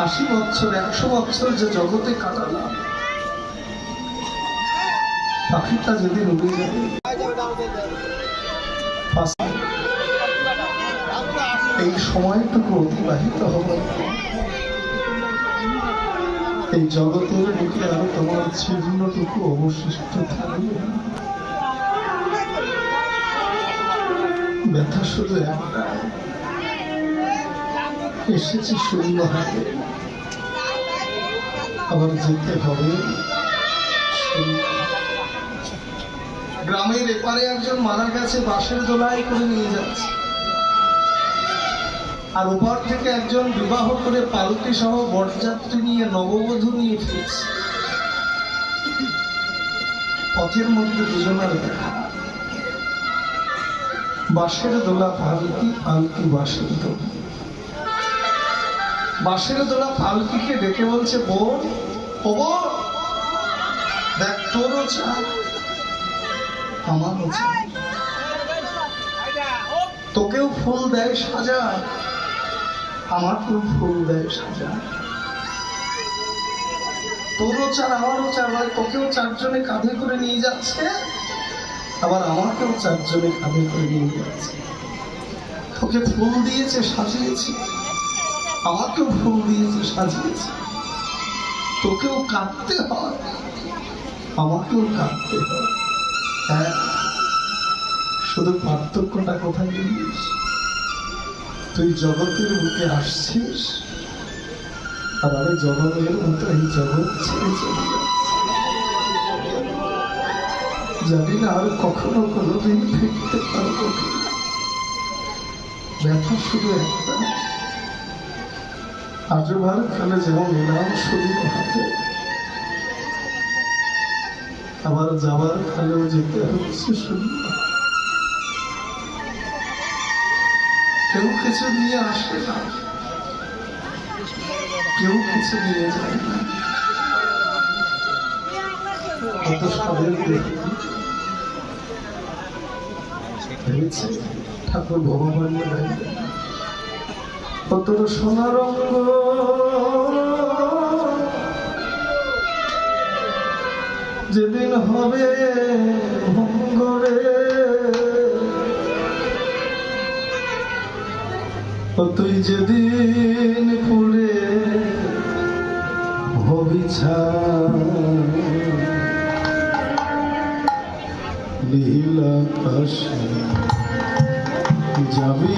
80 বছর 100 বছর যে জগতে কাটালাম, পাখিটা যেদিন উড়ে যাবে, এই সময়টুকু অতিবাহিত হবে, এই জগতের বুকে আরো তোমার চিহ্নটুকু অবশিষ্ট থাকবে। ব্যথা শুধু একটা, এসেছি শূন্য হাতে, আবার যেতে হবে। গ্রামের এপারে একজন মারা গেছে, বাঁশের দোলায় করে নিয়ে যাচ্ছে, আর ওপার থেকে একজন বিবাহ করে পালকি সহ বরযাত্রী নিয়ে নববধূ নিয়ে ফিরছে। পথের মধ্যে দুজনের দেখা, বাঁশের দোলা পালকি, পালকি বাঁশের দোলা। বাঁশের দোলা পালকিকে ডেকে বলছে, বোন ও বোন, দেখ তোরও চাই আমারও চাই, তোকেও ফুল দেয় সাজায়, আমাকেও ফুল দেয় সাজায়, তোরও চার আমারও চার, মানে তোকেও চারজনে কাঁধে করে নিয়ে যাচ্ছে, আবার আমাকেও চারজনে কাঁধে করে নিয়ে যাচ্ছে। তোকে ফুল দিয়েছে সাজিয়েছে, আমাকেও ফুল দিয়েছে সাজিয়েছে, তোকেও কাঁদতে হয়, আমাকেও কাঁদতে হয়। হ্যাঁ, শুধু পার্থক্যটা কোথায় জানিস? তুই জগতের বুকে আসছিস, আর আমি জগতের মতো এই জগৎ ছেড়ে চলে যাচ্ছি। জানি না আর কখনো কোনোদিন ফিরতে পারবো কিনা। ব্যথা শুধু একটা, আজবার কালে যেমন এলাম শূন্য হাতে, আবার যাবার কালেও যেতে হচ্ছে শূন্য। কেউ কিছু নিয়ে আসে না, কেউ কিছু নিয়ে যায় না। কত সাদের ভেবেছে ঠাকুর ভগবান কত সোনা রঙ যেদিন হবে ভঙ্গরে, তুই যেদিন পুড়ে হবি নীল আকাশে যাবি